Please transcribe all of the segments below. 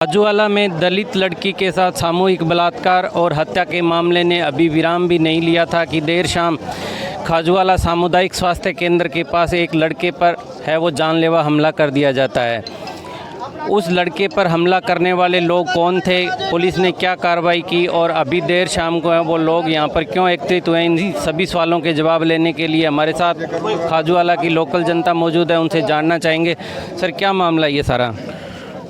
खाजूवाला में दलित लड़की के साथ सामूहिक बलात्कार और हत्या के मामले ने अभी विराम भी नहीं लिया था कि देर शाम खाजूवाला सामुदायिक स्वास्थ्य केंद्र के पास एक लड़के पर है वो जानलेवा हमला कर दिया जाता है। उस लड़के पर हमला करने वाले लोग कौन थे, पुलिस ने क्या कार्रवाई की और अभी देर शाम को है वो लोग यहाँ पर क्यों एकत्रित हुए, इन सभी सवालों के जवाब लेने के लिए हमारे साथ खाजूवाला की लोकल जनता मौजूद है, उनसे जानना चाहेंगे। सर, क्या मामला ये सारा?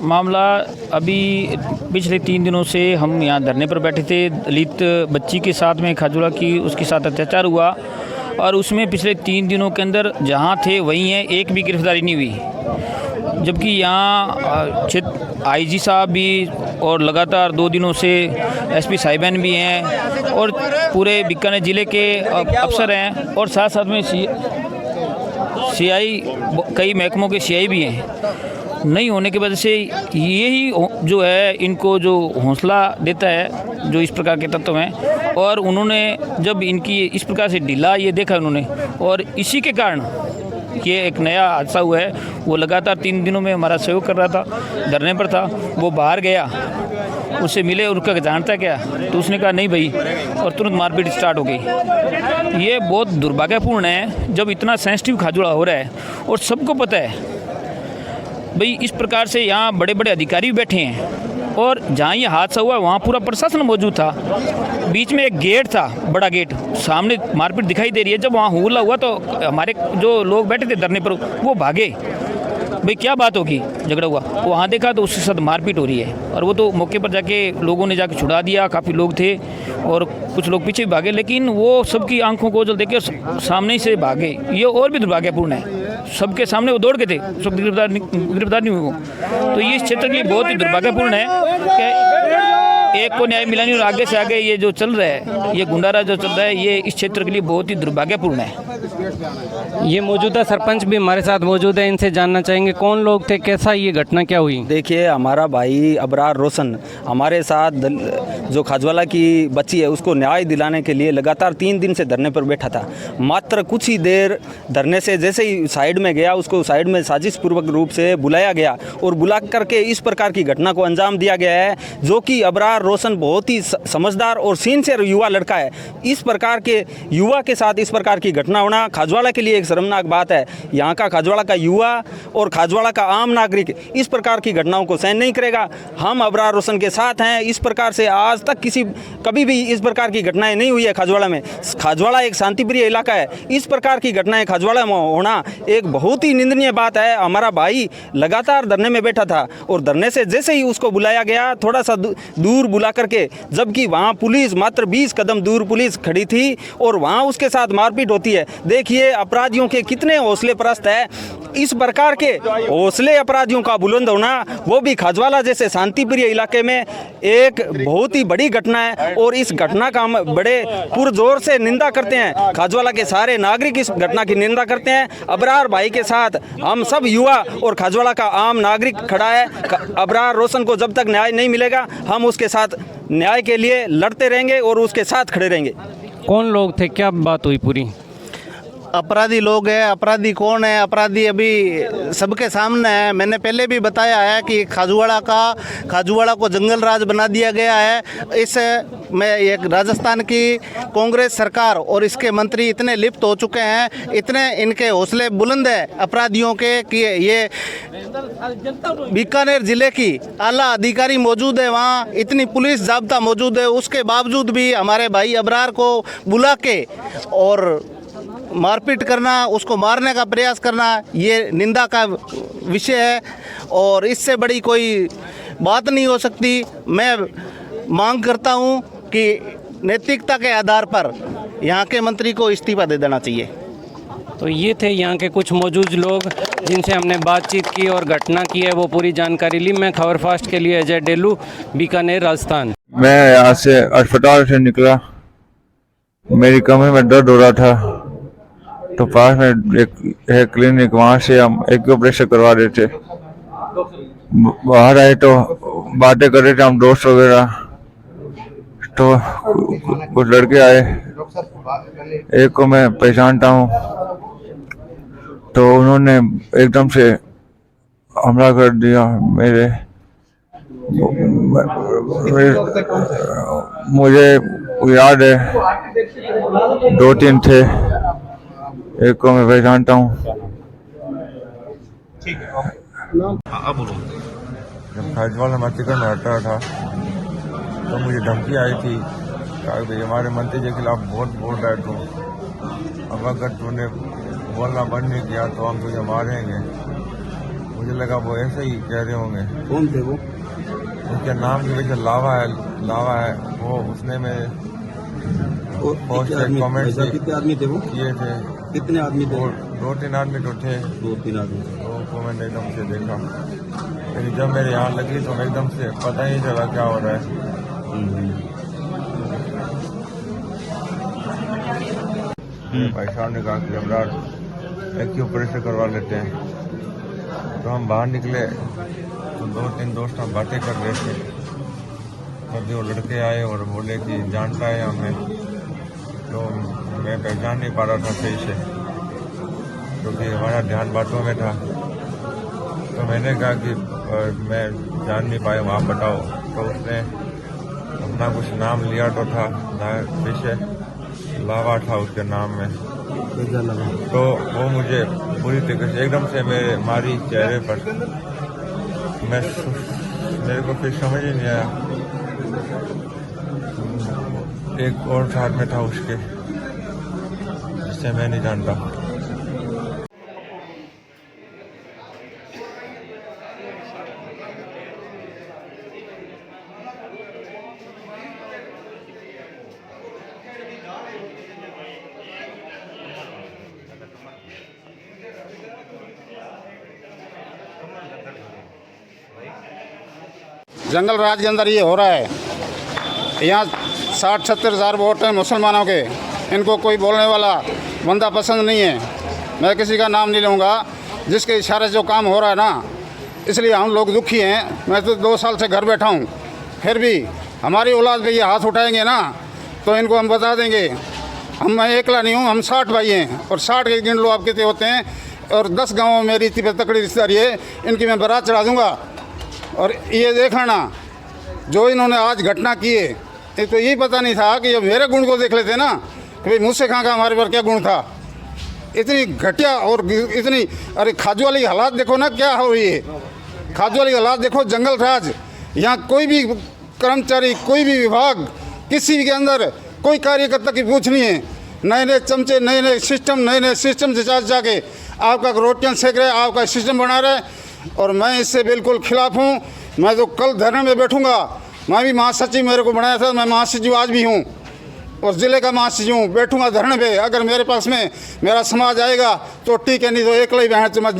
मामला अभी पिछले 3 दिनों से हम यहाँ धरने पर बैठे थे। दलित बच्ची के साथ में खाजूवाला की उसके साथ अत्याचार हुआ और उसमें पिछले 3 दिनों के अंदर जहाँ थे वहीं हैं, एक भी गिरफ्तारी नहीं हुई। जबकि यहाँ क्षेत्र आईजी साहब भी और लगातार 2 दिनों से एसपी साहिबान भी हैं और पूरे बीकानेर ज़िले के अफसर हैं और साथ साथ में सीआई कई महकमों के सीआई भी हैं। नहीं होने की वजह से यही जो है इनको जो हौसला देता है जो इस प्रकार के तत्व हैं, और उन्होंने जब इनकी इस प्रकार से ढीला ये देखा उन्होंने, और इसी के कारण ये एक नया हादसा हुआ है। वो लगातार 3 दिनों में हमारा सहयोग कर रहा था, धरने पर था। वो बाहर गया, उससे मिले और उसका जानता क्या, तो उसने कहा नहीं भाई, और तुरंत मारपीट स्टार्ट हो गई। ये बहुत दुर्भाग्यपूर्ण है जब इतना सेंसिटिव खाजूवाला हो रहा है और सबको पता है भाई इस प्रकार से यहाँ बड़े बड़े अधिकारी भी बैठे हैं और जहाँ ये हादसा हुआ वहाँ पूरा प्रशासन मौजूद था। बीच में एक गेट था, बड़ा गेट, सामने मारपीट दिखाई दे रही है। जब वहाँ हुआ हुआ तो हमारे जो लोग बैठे थे धरने पर वो भागे, भाई क्या बात होगी, झगड़ा हुआ। वो वहाँ देखा तो उसके साथ मारपीट हो रही है और वो तो मौके पर जाके लोगों ने जाके छुड़ा दिया। काफ़ी लोग थे और कुछ लोग पीछे भी भागे, लेकिन वो सबकी आंखों को ओझल देखे सामने से भागे। ये और भी दुर्भाग्यपूर्ण है, सबके सामने वो दौड़ के थे, सब गिरफ्तार नहीं हुए वो। तो ये इस क्षेत्र के लिए बहुत ही दुर्भाग्यपूर्ण है कि एक को न्याय मिला नहीं और आगे से आगे ये जो चल रहा है, ये गुंडाराज जो चल रहा है, ये इस क्षेत्र के लिए बहुत ही दुर्भाग्यपूर्ण है। ये मौजूदा सरपंच भी हमारे साथ मौजूद है, इनसे जानना चाहेंगे कौन लोग थे, कैसा ये घटना क्या हुई? देखिए, हमारा भाई अबरार रोशन हमारे साथ जो खाजूवाला की बच्ची है उसको न्याय दिलाने के लिए लगातार 3 दिन से धरने पर बैठा था। मात्र कुछ ही देर धरने से जैसे ही साइड में गया, उसको साइड में साजिशपूर्वक रूप से बुलाया गया और बुला करके इस प्रकार की घटना को अंजाम दिया गया है, जो कि अबरार रोशन बहुत ही समझदार और सिंसियर युवा लड़का है। इस प्रकार के युवा के साथ इस प्रकार की घटना होना खाजूवाला के लिए एक शर्मनाक बात है। यहाँ का खाजूवाला का युवा और खाजूवाला का आम नागरिक इस प्रकार की घटनाओं को सहन नहीं करेगा। हम अबरार रोशन के साथ हैं। इस प्रकार से आज तक कभी भी इस प्रकार की घटनाएं नहीं हुई है खाजूवाला में। खाजूवाला एक शांतिप्रिय इलाका है, इस प्रकार की घटनाएं खाजूवाला में होना एक बहुत ही निंदनीय बात है। हमारा भाई लगातार धरने में बैठा था और धरने से जैसे ही उसको बुलाया गया, थोड़ा सा दूर बुला करके, जबकि वहाँ पुलिस मात्र 20 कदम दूर पुलिस खड़ी थी और वहाँ उसके साथ मारपीट होती है। देखिए अपराधियों के कितने हौसले परस्त है। इस प्रकार के हौसले अपराधियों का बुलंद होना, वो भी खाजूवाला जैसे शांतिप्रिय इलाके में, एक बहुत ही बड़ी घटना है और इस घटना का हम बड़े पुरजोर से निंदा करते हैं। खाजूवाला के सारे नागरिक इस घटना की निंदा करते हैं। अबरार भाई के साथ हम सब युवा और खाजूवाला का आम नागरिक खड़ा है। अबरार रोशन को जब तक न्याय नहीं मिलेगा, हम उसके साथ न्याय के लिए लड़ते रहेंगे और उसके साथ खड़े रहेंगे। कौन लोग थे, क्या बात हुई पूरी? अपराधी लोग हैं। अपराधी कौन है? अपराधी अभी सबके सामने है। मैंने पहले भी बताया है कि खाजूवाला को जंगल राज बना दिया गया है। इस में एक राजस्थान की कांग्रेस सरकार और इसके मंत्री इतने लिप्त हो चुके हैं, इतने इनके हौसले बुलंद है अपराधियों के, कि ये बीकानेर ज़िले की आला अधिकारी मौजूद है, वहाँ इतनी पुलिस जाब्ता मौजूद है, उसके बावजूद भी हमारे भाई अबरार को बुला के और मारपीट करना, उसको मारने का प्रयास करना, ये निंदा का विषय है और इससे बड़ी कोई बात नहीं हो सकती। मैं मांग करता हूं कि नैतिकता के आधार पर यहाँ के मंत्री को इस्तीफा दे देना चाहिए। तो ये थे यहाँ के कुछ मौजूद लोग जिनसे हमने बातचीत की और घटना की है वो पूरी जानकारी ली। मैं खबर फास्ट के लिए अजय डेलू, बीकानेर, राजस्थान। मैं यहाँ से अस्पताल से निकला, मेरी कमर में दर्द हो रहा था, तो पास में एक क्लिनिक, वहाँ से हम एक ऑपरेशन करवा रहे थे। बाहर आए तो बातें कर रहे थे हम दोस्त वगैरह, तो कुछ लड़के आए, एक को मैं पहचानता हूँ, तो उन्होंने एकदम से हमला कर दिया मुझे याद है 2-3 थे, एक को मैं पहचानता हूँ। जब खाजवाला मार्केट में हटा था तो मुझे धमकी आई थी कि भाई हमारे मंत्री के खिलाफ बहुत बोल रहा है तू, अब अगर तूने बोलना बंद नहीं किया तो हम तुझे मारेंगे। मुझे लगा वो ऐसे ही कह रहे होंगे। कौन थे वो? उनके नाम की वजह लावा है वो, उसने मेरे पोस्ट कमेंट कितने आदमी थे वो? किए थे। कितने आदमी थे? 2-3 आदमी तो थे। 2-3 आदमी। तो मैंने एकदम से देखा, लेकिन जब मेरे यहाँ लगी तो मैं एकदम से पता ही नहीं चला क्या हो रहा है। भाई साहब ने कहा कि अबरार एक ही ऑपरेशन करवा लेते हैं। तो हम बाहर निकले तो 2-3 दोस्त हम बातें कर रहे थे, तभी वो लड़के आए और बोले कि जानता है हमें। तो मैं पहचान नहीं पा रहा था सही से, क्योंकि हमारा ध्यान बातों में था। तो मैंने कहा कि मैं जान नहीं पाया, वहाँ बताओ। तो उसने अपना कुछ नाम लिया तो था, विषय लावा था उसके नाम में। तो वो मुझे पूरी तरीके से एकदम से मेरे मारी चेहरे पर। मेरे को फिर समझ ही नहीं आया। एक और साथ में था उसके, जिससे मैं नहीं जानता। जंगल राज के अंदर ये हो रहा है। यहाँ 60-70 हज़ार वोट हैं मुसलमानों के। इनको कोई बोलने वाला बंदा पसंद नहीं है। मैं किसी का नाम नहीं लूँगा। जिसके इशारे से जो काम हो रहा है ना, इसलिए हम लोग दुखी हैं। मैं तो 2 साल से घर बैठा हूँ, फिर भी हमारी औलाद पे ये हाथ उठाएंगे ना तो इनको हम बता देंगे। मैं एकला नहीं हूँ, हम 60 भाई हैं और 60 के गिन लो आप कितने होते हैं। और 10 गाँवों में मेरी तकड़ी रिश्तेदारी है, इनकी मैं बारात चढ़ा दूँगा। और ये देख लेना, जो इन्होंने आज घटना की है, ये तो यही पता नहीं था कि ये मेरे गुण को देख लेते ना कि भाई मुझसे कहाँ का हमारे पर क्या गुण था। इतनी घटिया और इतनी, अरे खाजवाली हालात देखो ना क्या हो रही है। खाजवाली हालात देखो, जंगल राज। यहाँ कोई भी कर्मचारी, कोई भी विभाग, किसी भी के अंदर कोई कार्यकर्ता की पूछ नहीं है। नए नए चमचे, नए नए सिस्टम से जाके आपका रोटियाँ सेक रहे, आपका सिस्टम बना रहे। और मैं इससे बिल्कुल खिलाफ हूँ। मैं तो कल धरने में बैठूंगा। मैं भी महासचिव मेरे को बनाया था, मैं महासचिव आज भी हूँ और ज़िले का महासचिव हूँ। बैठूंगा धरने पे। अगर मेरे पास में मेरा समाज आएगा तो ठीक है, नहीं तो एकला ही बहन तो मैं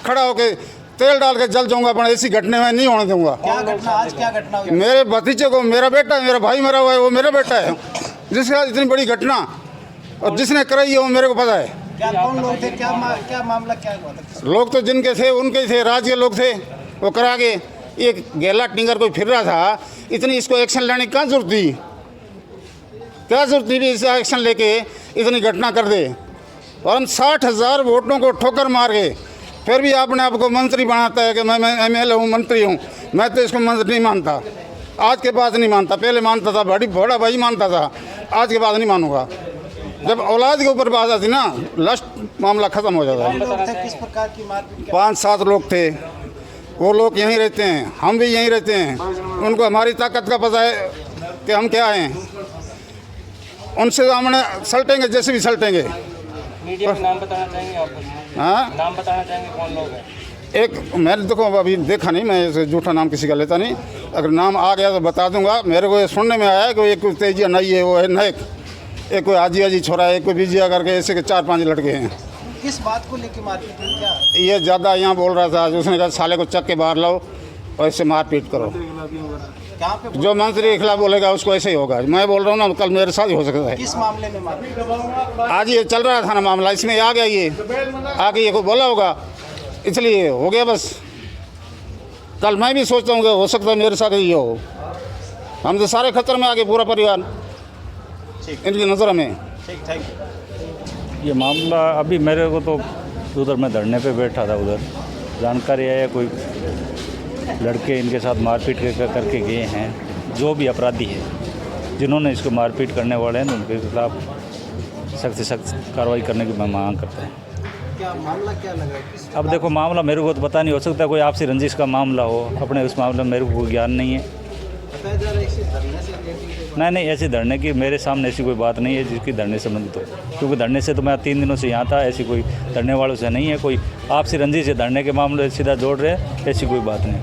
खड़ा होकर तेल डाल के जल जाऊँगा। अपना ऐसी घटना में नहीं होने दूँगा। आज क्या घटना हुई? मेरे भतीजे को, मेरा बेटा है, मेरा भाई मरा हुआ है, वो मेरा बेटा है, जिसका इतनी बड़ी घटना और जिसने कराई है वो मेरे को पता है। क्या कौन लोग थे? क्या मामला क्या हुआ था? लोग तो जिनके थे उनके ही थे, राज्य के लोग थे, वो करा के। एक गेला टिंगर कोई फिर रहा था, इतनी इसको एक्शन लेने की क्या जरूरत थी? क्या जरूरत थी भी इसका एक्शन लेके इतनी घटना कर दे? और हम 60,000 वोटों को ठोकर मार गए, फिर भी आपने आपको मंत्री बनाता है कि मैं MLA हूँ, मंत्री हूँ। मैं तो इसको मंत्री नहीं मानता, आज के बाद नहीं मानता। पहले मानता था, बड़ा भाई मानता था, आज के बाद नहीं मानूंगा। जब औलाद के ऊपर बात आती ना, लास्ट मामला ख़त्म हो जाता है। लोग थे, किस प्रकार की मारपीट? 5-7 लोग थे। वो लोग यहीं रहते हैं, हम भी यहीं रहते हैं। उनको हमारी ताकत का पता है कि हम क्या हैं। उनसे हमने सलटेंगे, जैसे भी सलटेंगे। मीडिया में नाम बताना चाहेंगे आप? हाँ, नाम बताना चाहेंगे कौन लोग हैं? एक मैंने देखो अभी देखा नहीं, मैं ऐसे झूठा नाम किसी का लेता नहीं। अगर नाम आ गया तो बता दूंगा। मेरे को ये सुनने में आया कि एक तेजिया नहीं है, वो है नायक, एक कोई आजी छोरा है, एक कोई बिजिया करके, ऐसे के 4-5 लड़के हैं। किस बात को लेकर मारपीट हुई? क्या ये ज़्यादा यहाँ बोल रहा था, उसने कहा साले को चक के बाहर लाओ और इससे मारपीट करो। कहाँ पे? जो मंत्री के खिलाफ बोलेगा उसको ऐसे ही होगा। मैं बोल रहा हूँ ना, कल मेरे साथ ही हो सकता है। किस मामले में मारपीट? आज ये चल रहा था ना मामला, इसमें आ गया, ये आगे ये को बोला होगा, इसलिए हो गया बस। कल मैं भी सोचता हूँ कि हो सकता है मेरे साथ ही हो। हम तो सारे खतरे में आ गए, पूरा परिवार इनकी नज़र में। ठीक, थैंक यू। ये मामला अभी मेरे को तो उधर मैं धरने पे बैठा था, उधर जानकारी आया कोई लड़के इनके साथ मारपीट करके गए हैं। जो भी अपराधी है जिन्होंने इसको मारपीट करने वाले हैं उनके खिलाफ सख्त से सख्त कार्रवाई करने की मैं मांग करता हूँ। क्या मामला क्या लगा, किस अब देखो मामला मेरे को तो पता नहीं, हो सकता कोई आपसी रंजिश का मामला हो, अपने उस मामले में मेरे को कोई ज्ञान नहीं है। बताया जा रहा है इसी धरने से रिलेटेड? नहीं, ऐसी धरने की मेरे सामने ऐसी कोई बात नहीं है जिसकी धरने संबंधित हो, क्योंकि धरने से तो मैं 3 दिनों से यहाँ था। ऐसी कोई धरने वालों से नहीं है, कोई आपसी रंजिश से धरने के मामले सीधा जोड़ रहे हैं, ऐसी कोई बात नहीं।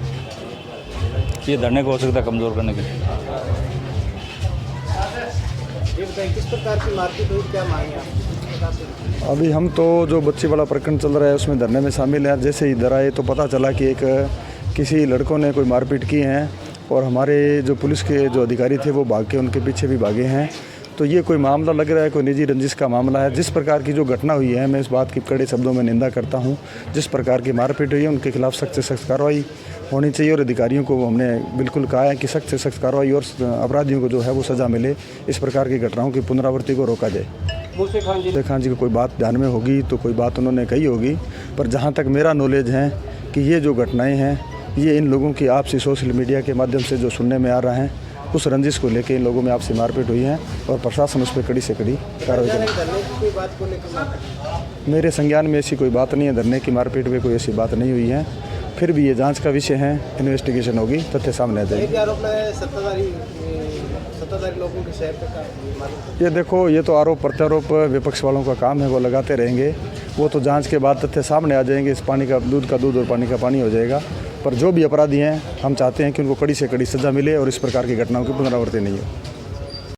ये धरने को हो सकता है कमज़ोर करने के लिए। ये बताइए किस प्रकार की मारपीट हुई, क्या मांगे आप? अभी हम तो जो बच्ची वाला प्रकरण चल रहा है उसमें धरने में शामिल है। जैसे ही इधर आए तो पता चला कि किसी लड़कों ने कोई मारपीट की है और हमारे जो पुलिस के जो अधिकारी थे वो भाग के उनके पीछे भी भागे हैं। तो ये कोई मामला लग रहा है, कोई निजी रंजिश का मामला है। जिस प्रकार की जो घटना हुई है मैं इस बात की कड़े शब्दों में निंदा करता हूँ। जिस प्रकार की मारपीट हुई है उनके खिलाफ सख्त से सख्त कार्रवाई होनी चाहिए और अधिकारियों को हमने बिल्कुल कहा है कि सख्त से सख्त कार्रवाई और अपराधियों को जो है वो सज़ा मिले। इस प्रकार की घटनाओं की पुनरावृत्ति को रोका जाए। मूसे खान जी को कोई बात ध्यान में होगी तो कोई बात उन्होंने कही होगी, पर जहाँ तक मेरा नॉलेज है कि ये जो घटनाएँ हैं ये इन लोगों की आपसी सोशल मीडिया के माध्यम से जो सुनने में आ रहा है, उस रंजिश को लेकर इन लोगों में आपसी मारपीट हुई है और प्रशासन उस पर कड़ी से कड़ी कार्रवाई करेगी। मेरे संज्ञान में ऐसी कोई बात नहीं है, धरने की मारपीट में कोई ऐसी बात नहीं हुई है। फिर भी ये जांच का विषय है, इन्वेस्टिगेशन होगी, तथ्य सामने आ जाएगी। सत्ताधारी लोगों के शहर पे ये देखो, ये तो आरोप प्रत्यारोप विपक्ष वालों का काम है, वो लगाते रहेंगे। वो तो जांच के बाद तथ्य सामने आ जाएंगे। इस पानी का दूध और पानी का पानी हो जाएगा। पर जो भी अपराधी हैं हम चाहते हैं कि उनको कड़ी से कड़ी सज़ा मिले और इस प्रकार की घटनाओं की पुनरावृत्ति नहीं हो।